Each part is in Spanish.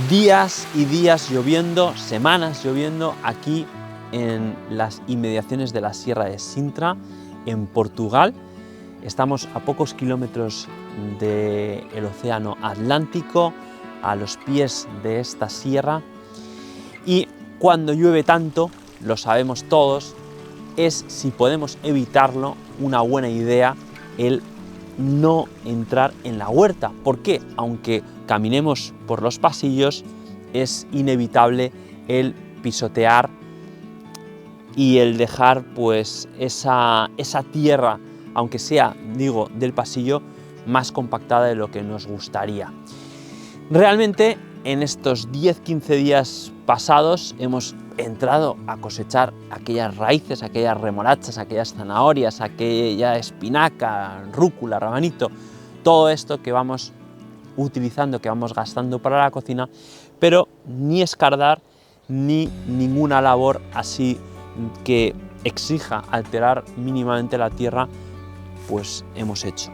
Días y días lloviendo, semanas lloviendo aquí en las inmediaciones de la Sierra de Sintra, en Portugal. Estamos a pocos kilómetros del Océano Atlántico, a los pies de esta sierra, y cuando llueve tanto, lo sabemos todos, es, si podemos evitarlo, una buena idea el no entrar en la huerta. ¿Por qué? Aunque caminemos por los pasillos, es inevitable el pisotear y el dejar pues esa tierra, aunque sea, digo, del pasillo, más compactada de lo que nos gustaría. Realmente en estos 10-15 días pasados hemos entrado a cosechar aquellas raíces, aquellas remolachas, aquellas zanahorias, aquella espinaca, rúcula, rabanito, todo esto que vamos utilizando, que vamos gastando para la cocina, pero ni escardar ni ninguna labor así que exija alterar mínimamente la tierra, pues hemos hecho.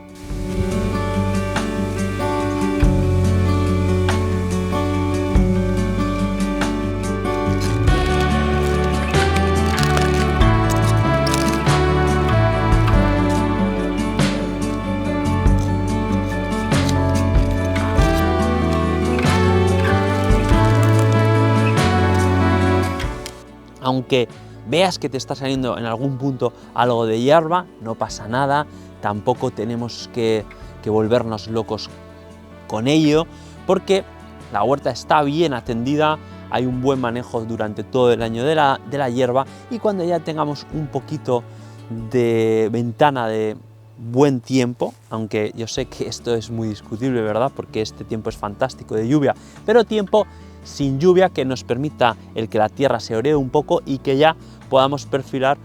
Aunque veas que te está saliendo en algún punto algo de hierba, no pasa nada, tampoco tenemos que volvernos locos con ello, porque la huerta está bien atendida, hay un buen manejo durante todo el año de la hierba, y cuando ya tengamos un poquito de ventana de buen tiempo, aunque yo sé que esto es muy discutible, ¿verdad? Porque este tiempo es fantástico de lluvia, pero tiempo sin lluvia que nos permita el que la tierra se oree un poco y que ya podamos perfilar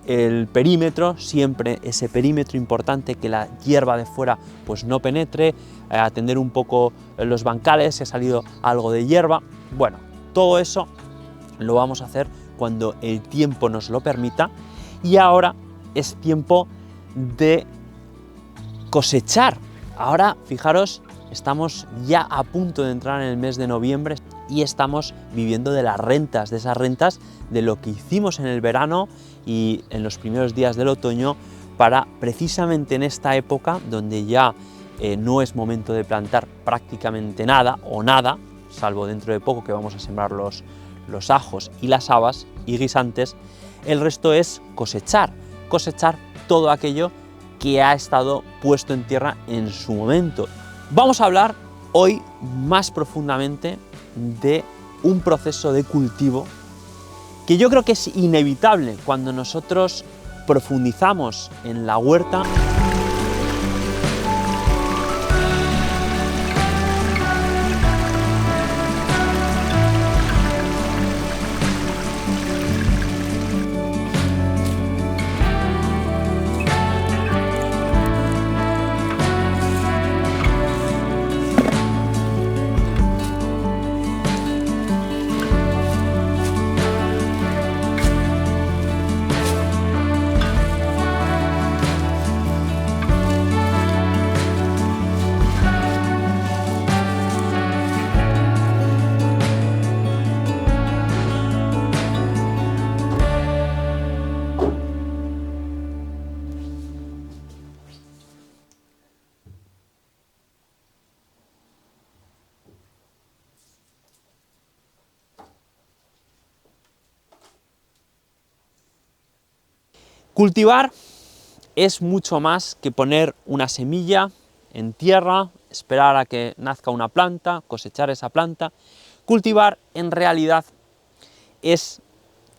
el perímetro, siempre ese perímetro importante, que la hierba de fuera pues no penetre, atender un poco los bancales, si ha salido algo de hierba. Bueno, todo eso lo vamos a hacer cuando el tiempo nos lo permita, y ahora es tiempo de cosechar. Ahora, fijaros, estamos ya a punto de entrar en el mes de noviembre y estamos viviendo de las rentas, de esas rentas de lo que hicimos en el verano y en los primeros días del otoño, para precisamente en esta época donde ya no es momento de plantar prácticamente nada o nada, salvo dentro de poco que vamos a sembrar los ajos y las habas y guisantes, el resto es cosechar todo aquello que ha estado puesto en tierra en su momento. Vamos a hablar hoy más profundamente de un proceso de cultivo que yo creo que es inevitable cuando nosotros profundizamos en la huerta. Cultivar es mucho más que poner una semilla en tierra, esperar a que nazca una planta, cosechar esa planta. Cultivar en realidad es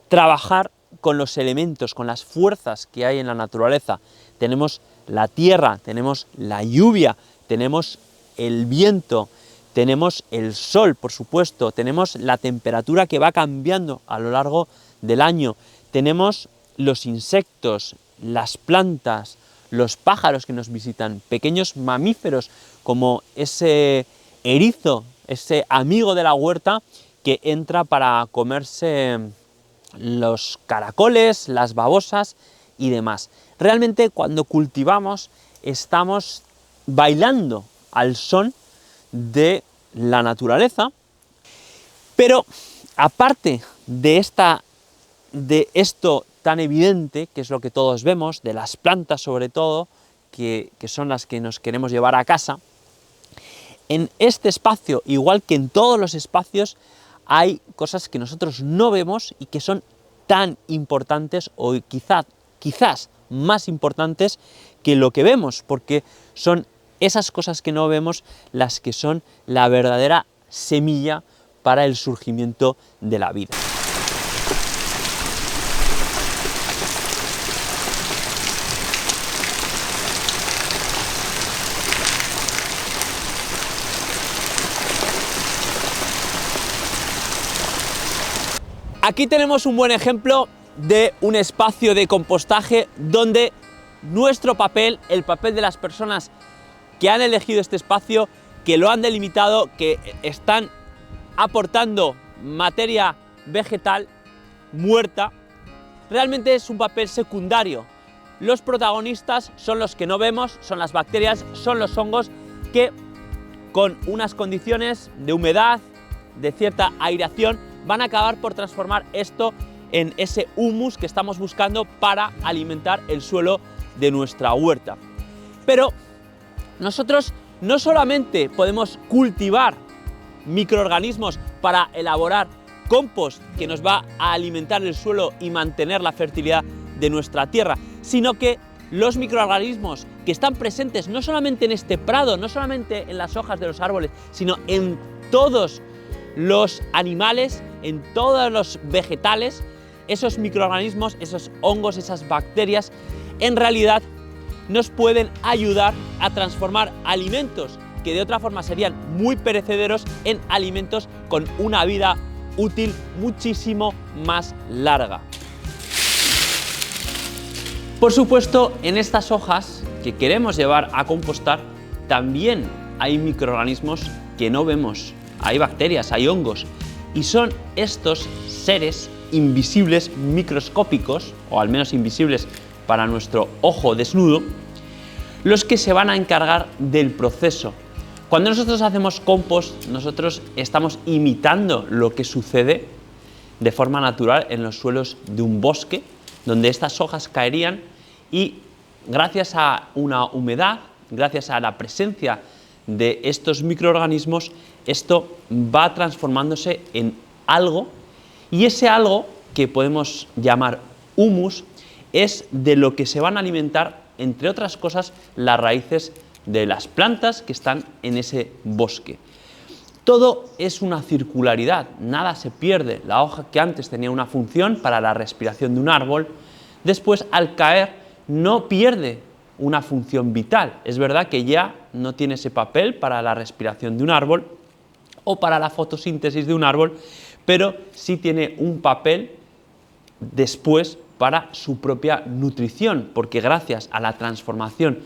trabajar con los elementos, con las fuerzas que hay en la naturaleza. Tenemos la tierra, tenemos la lluvia, tenemos el viento, tenemos el sol, por supuesto, tenemos la temperatura que va cambiando a lo largo del año, tenemos los insectos, las plantas, los pájaros que nos visitan, pequeños mamíferos como ese erizo, ese amigo de la huerta que entra para comerse los caracoles, las babosas y demás. Realmente cuando cultivamos estamos bailando al son de la naturaleza, pero aparte de esto tan evidente, que es lo que todos vemos, de las plantas sobre todo, que son las que nos queremos llevar a casa, en este espacio, igual que en todos los espacios, hay cosas que nosotros no vemos y que son tan importantes o quizás más importantes que lo que vemos, porque son esas cosas que no vemos las que son la verdadera semilla para el surgimiento de la vida. Aquí tenemos un buen ejemplo de un espacio de compostaje donde nuestro papel, el papel de las personas que han elegido este espacio, que lo han delimitado, que están aportando materia vegetal muerta, realmente es un papel secundario. Los protagonistas son los que no vemos, son las bacterias, son los hongos que con unas condiciones de humedad, de cierta aireación, van a acabar por transformar esto en ese humus que estamos buscando para alimentar el suelo de nuestra huerta. Pero nosotros no solamente podemos cultivar microorganismos para elaborar compost que nos va a alimentar el suelo y mantener la fertilidad de nuestra tierra, sino que los microorganismos que están presentes no solamente en este prado, no solamente en las hojas de los árboles, sino en todos los animales, en todos los vegetales, esos microorganismos, esos hongos, esas bacterias, en realidad nos pueden ayudar a transformar alimentos que de otra forma serían muy perecederos en alimentos con una vida útil muchísimo más larga. Por supuesto, en estas hojas que queremos llevar a compostar también hay microorganismos que no vemos. Hay bacterias, hay hongos, y son estos seres invisibles, microscópicos, o al menos invisibles para nuestro ojo desnudo, los que se van a encargar del proceso. Cuando nosotros hacemos compost, nosotros estamos imitando lo que sucede de forma natural en los suelos de un bosque, donde estas hojas caerían y gracias a una humedad, gracias a la presencia de estos microorganismos, esto va transformándose en algo, y ese algo, que podemos llamar humus, es de lo que se van a alimentar, entre otras cosas, las raíces de las plantas que están en ese bosque. Todo es una circularidad, nada se pierde. La hoja que antes tenía una función para la respiración de un árbol, después al caer no pierde una función vital. Es verdad que ya no tiene ese papel para la respiración de un árbol o para la fotosíntesis de un árbol, pero sí tiene un papel después para su propia nutrición, porque gracias a la transformación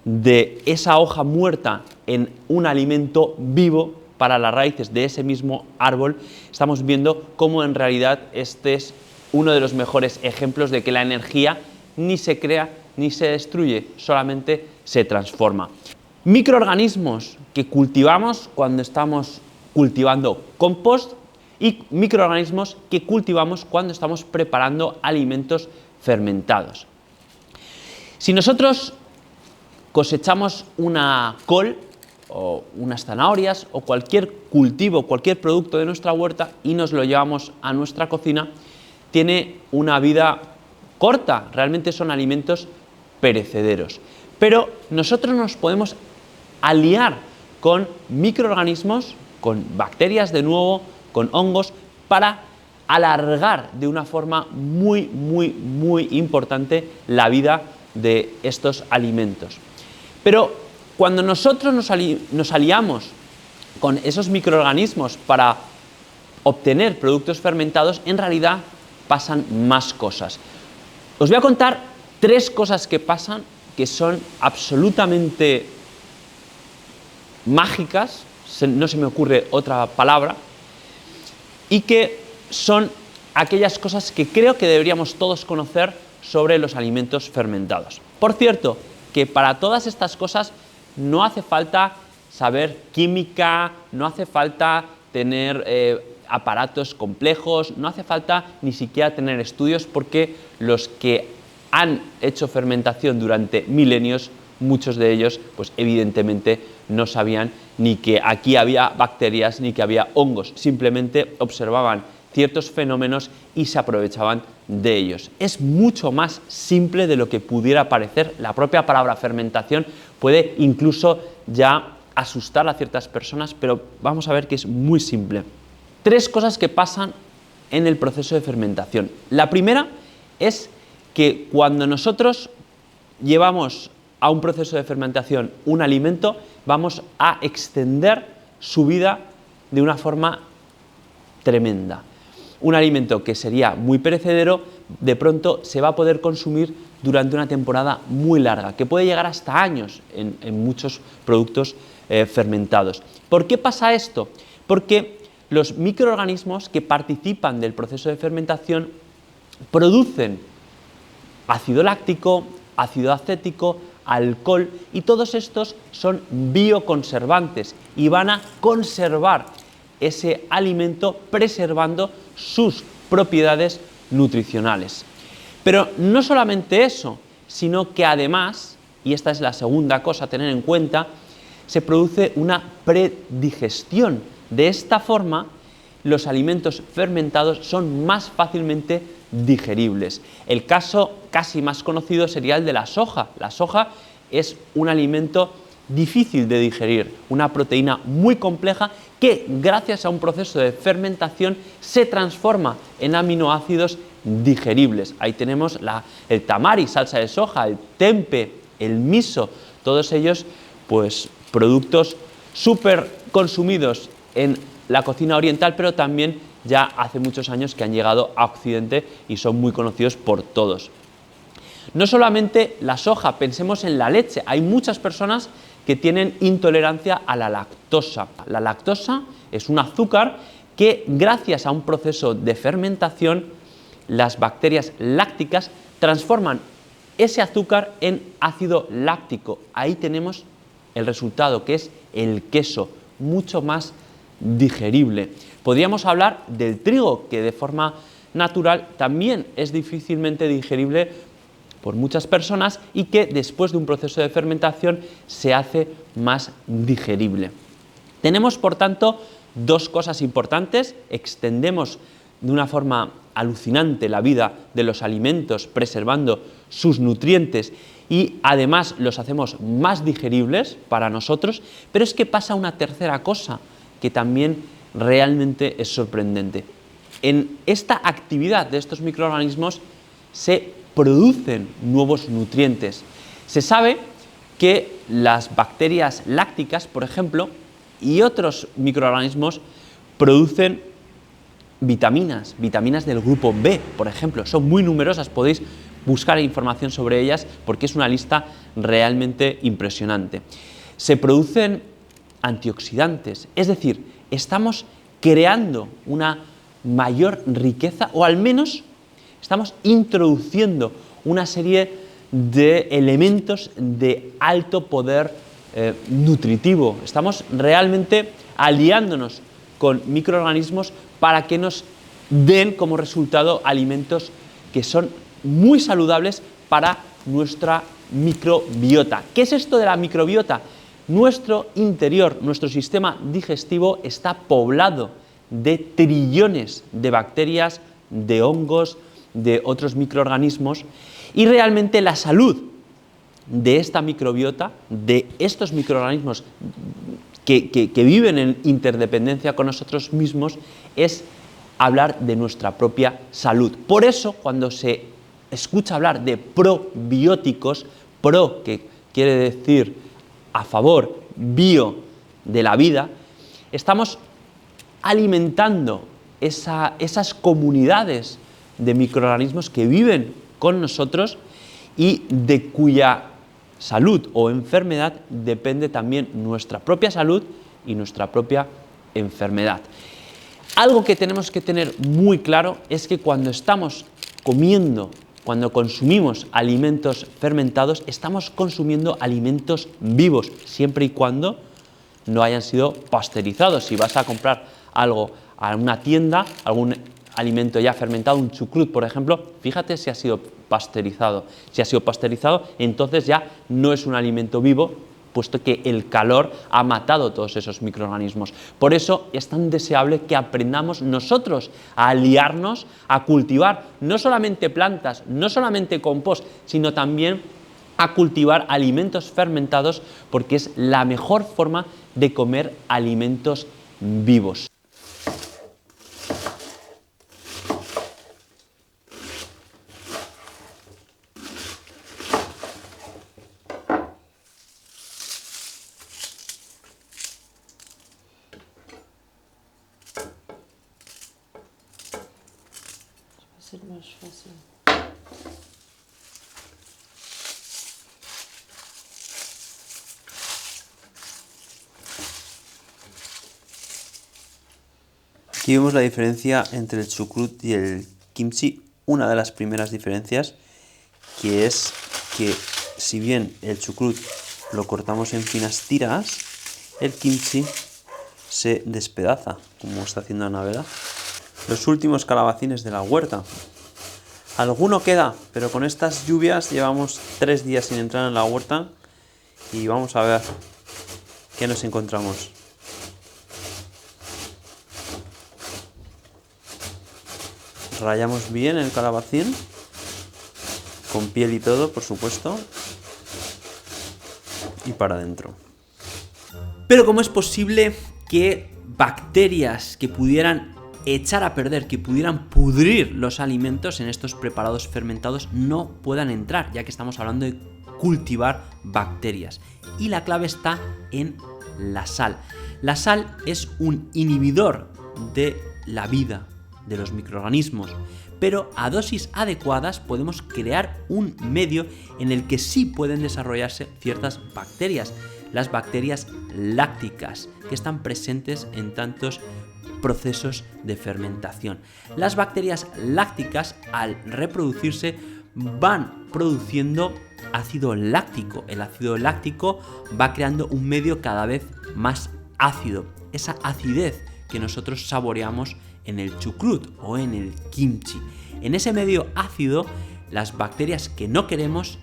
de esa hoja muerta en un alimento vivo para las raíces de ese mismo árbol, estamos viendo cómo en realidad este es uno de los mejores ejemplos de que la energía ni se crea ni se destruye, solamente se transforma. Microorganismos que cultivamos cuando estamos cultivando compost y microorganismos que cultivamos cuando estamos preparando alimentos fermentados. Si nosotros cosechamos una col o unas zanahorias o cualquier cultivo, cualquier producto de nuestra huerta y nos lo llevamos a nuestra cocina, tiene una vida corta, realmente son alimentos perecederos. Pero nosotros nos podemos aliar con microorganismos, con bacterias de nuevo, con hongos, para alargar de una forma muy importante la vida de estos alimentos. Pero cuando nosotros nos aliamos con esos microorganismos para obtener productos fermentados, en realidad pasan más cosas. Os voy a contar 3 cosas que pasan que son absolutamente mágicas, no se me ocurre otra palabra, y que son aquellas cosas que creo que deberíamos todos conocer sobre los alimentos fermentados. Por cierto, que para todas estas cosas no hace falta saber química, no hace falta tener aparatos complejos, no hace falta ni siquiera tener estudios, porque los que han hecho fermentación durante milenios, muchos de ellos, pues evidentemente no sabían ni que aquí había bacterias ni que había hongos, simplemente observaban ciertos fenómenos y se aprovechaban de ellos. Es mucho más simple de lo que pudiera parecer. La propia palabra fermentación puede incluso ya asustar a ciertas personas, pero vamos a ver que es muy simple. 3 cosas que pasan en el proceso de fermentación. La primera es que cuando nosotros llevamos a un proceso de fermentación un alimento, vamos a extender su vida de una forma tremenda. Un alimento que sería muy perecedero, de pronto se va a poder consumir durante una temporada muy larga, que puede llegar hasta años en muchos productos fermentados. ¿Por qué pasa esto? Porque los microorganismos que participan del proceso de fermentación producen ácido láctico, ácido acético, alcohol, y todos estos son bioconservantes y van a conservar ese alimento preservando sus propiedades nutricionales. Pero no solamente eso, sino que además, y esta es la segunda cosa a tener en cuenta, se produce una predigestión. De esta forma, los alimentos fermentados son más fácilmente digeribles. El caso casi más conocido sería el de la soja. La soja es un alimento difícil de digerir, una proteína muy compleja que gracias a un proceso de fermentación se transforma en aminoácidos digeribles. Ahí tenemos el tamari, salsa de soja, el tempe, el miso, todos ellos pues productos súper consumidos en la cocina oriental, pero también ya hace muchos años que han llegado a Occidente y son muy conocidos por todos. No solamente la soja, pensemos en la leche. Hay muchas personas que tienen intolerancia a la lactosa. La lactosa es un azúcar que, gracias a un proceso de fermentación, las bacterias lácticas transforman ese azúcar en ácido láctico. Ahí tenemos el resultado, que es el queso, mucho más digerible. Podríamos hablar del trigo, que de forma natural también es difícilmente digerible por muchas personas y que después de un proceso de fermentación se hace más digerible. Tenemos, por tanto, 2 cosas importantes. Extendemos de una forma alucinante la vida de los alimentos, preservando sus nutrientes, y además los hacemos más digeribles para nosotros, pero es que pasa una tercera cosa que también realmente es sorprendente. En esta actividad de estos microorganismos se producen nuevos nutrientes. Se sabe que las bacterias lácticas, por ejemplo, y otros microorganismos producen vitaminas del grupo B, por ejemplo. Son muy numerosas, podéis buscar información sobre ellas porque es una lista realmente impresionante. Se producen antioxidantes, es decir, estamos creando una mayor riqueza, o al menos estamos introduciendo una serie de elementos de alto poder nutritivo. Estamos realmente aliándonos con microorganismos para que nos den como resultado alimentos que son muy saludables para nuestra microbiota. ¿Qué es esto de la microbiota? Nuestro interior, nuestro sistema digestivo está poblado de trillones de bacterias, de hongos, de otros microorganismos, y realmente la salud de esta microbiota, de estos microorganismos que viven en interdependencia con nosotros mismos, es hablar de nuestra propia salud. Por eso, cuando se escucha hablar de probióticos, pro, que quiere decir a favor, bio, de la vida, estamos alimentando esas comunidades de microorganismos que viven con nosotros y de cuya salud o enfermedad depende también nuestra propia salud y nuestra propia enfermedad. Algo que tenemos que tener muy claro es que cuando estamos comiendo, cuando consumimos alimentos fermentados, estamos consumiendo alimentos vivos, siempre y cuando no hayan sido pasteurizados. Si vas a comprar algo a una tienda, algún alimento ya fermentado, un chucrut, por ejemplo, fíjate si ha sido pasteurizado. Si ha sido pasteurizado, entonces ya no es un alimento vivo, puesto que el calor ha matado todos esos microorganismos. Por eso es tan deseable que aprendamos nosotros a aliarnos, a cultivar no solamente plantas, no solamente compost, sino también a cultivar alimentos fermentados, porque es la mejor forma de comer alimentos vivos. Va a ser más fácil. Aquí vemos la diferencia entre el chucrut y el kimchi. Una de las primeras diferencias, que es que si bien el chucrut lo cortamos en finas tiras, el kimchi se despedaza, como está haciendo Anabela. Los últimos calabacines de la huerta. Alguno queda, pero con estas lluvias llevamos 3 días sin entrar en la huerta y vamos a ver qué nos encontramos. Rayamos bien el calabacín, con piel y todo, por supuesto, y para adentro. Pero ¿cómo es posible que bacterias que pudieran echar a perder, que pudieran pudrir los alimentos en estos preparados fermentados no puedan entrar, ya que estamos hablando de cultivar bacterias? Y la clave está en la sal. La sal es un inhibidor de la vida, de los microorganismos, pero a dosis adecuadas podemos crear un medio en el que sí pueden desarrollarse ciertas bacterias, las bacterias lácticas, que están presentes en tantos procesos de fermentación. Las bacterias lácticas, al reproducirse, van produciendo ácido láctico. El ácido láctico va creando un medio cada vez más ácido. Esa acidez que nosotros saboreamos en el chucrut o en el kimchi. En ese medio ácido, las bacterias que no queremos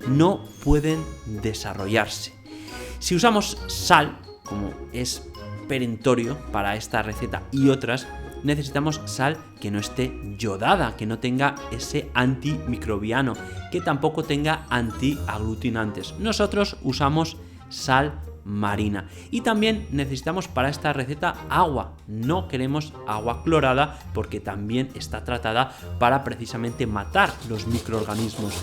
no pueden desarrollarse. Si usamos sal, como es perentorio para esta receta y otras, necesitamos sal que no esté yodada, que no tenga ese antimicrobiano, que tampoco tenga antiaglutinantes. Nosotros usamos sal marina. Y también necesitamos para esta receta agua. No queremos agua clorada porque también está tratada para precisamente matar los microorganismos.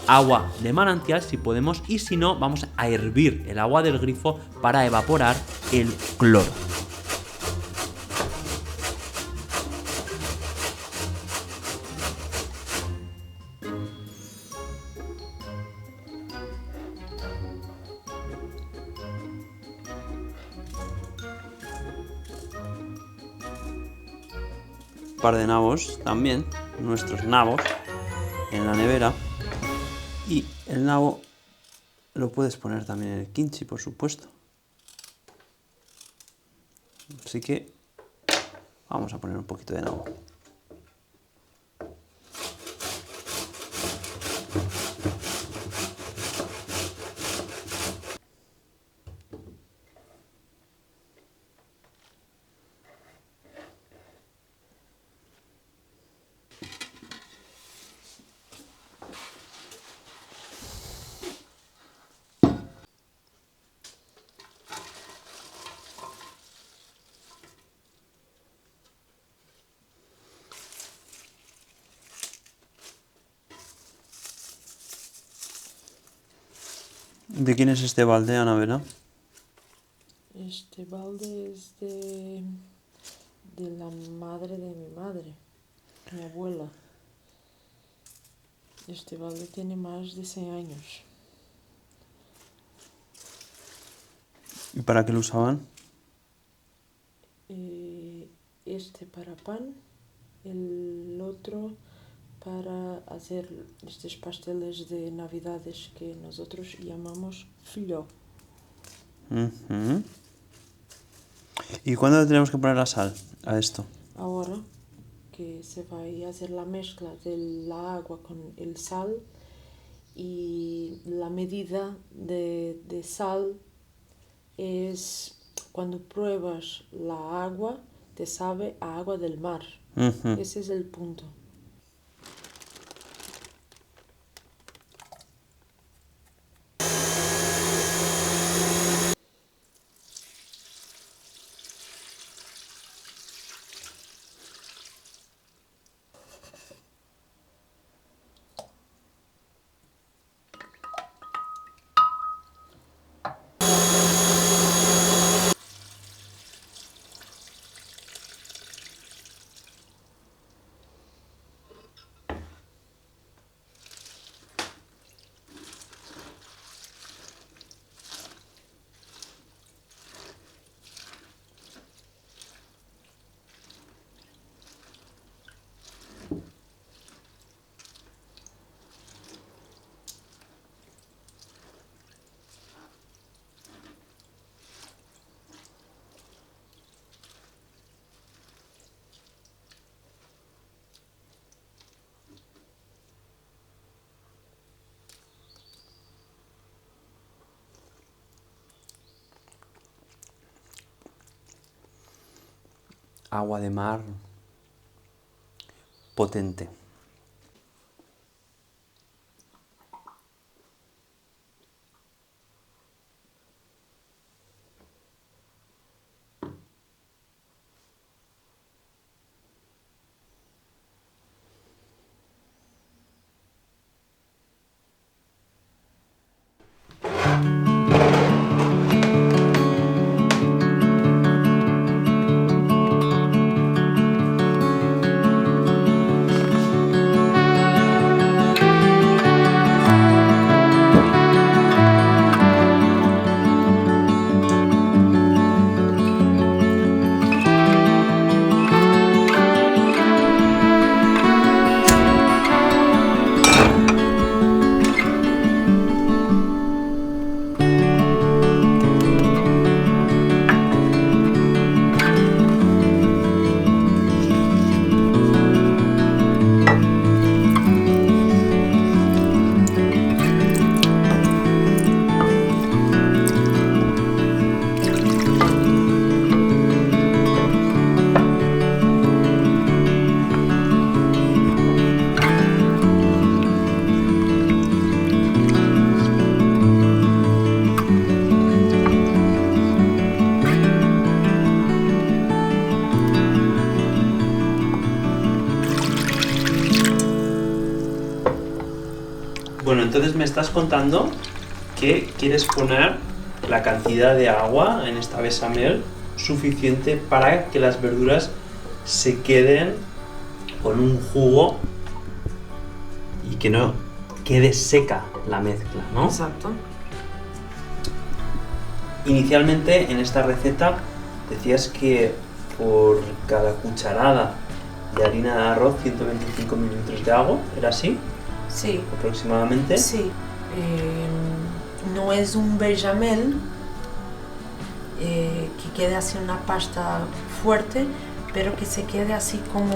Agua de manantial si podemos, y si no, vamos a hervir el agua del grifo para evaporar el cloro. Par de nabos también, nuestros nabos, en la nevera. Y el nabo lo puedes poner también en el kimchi, por supuesto. Así que vamos a poner un poquito de nabo. ¿De quién es este balde, Anabela? Este balde es de la madre de mi madre, mi abuela. Este balde tiene más de 100 años. ¿Y para qué lo usaban? este para pan, el otro para hacer estos pasteles de navidades que nosotros llamamos filó. Ujú. ¿Y cuándo tenemos que poner la sal a esto? Ahora que se va a hacer la mezcla del agua con el sal y la medida de sal es cuando pruebas la agua, te sabe a agua del mar. Ujú. Ese es el punto. Agua de mar potente. Bueno, entonces me estás contando que quieres poner la cantidad de agua en esta bechamel suficiente para que las verduras se queden con un jugo y que no quede seca la mezcla, ¿no? Exacto. Inicialmente en esta receta decías que por cada cucharada de harina de arroz 125 mililitros de agua, ¿era así? Sí. Aproximadamente. Sí. No es un bechamel que quede así una pasta fuerte, pero que se quede así como,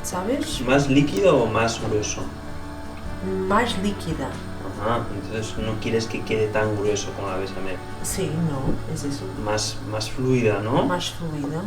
¿sabes? ¿Más líquido o más grueso? Más líquida. Ajá, entonces no quieres que quede tan grueso como la bechamel. Sí, no, es eso. Más fluida, ¿no? Más fluida.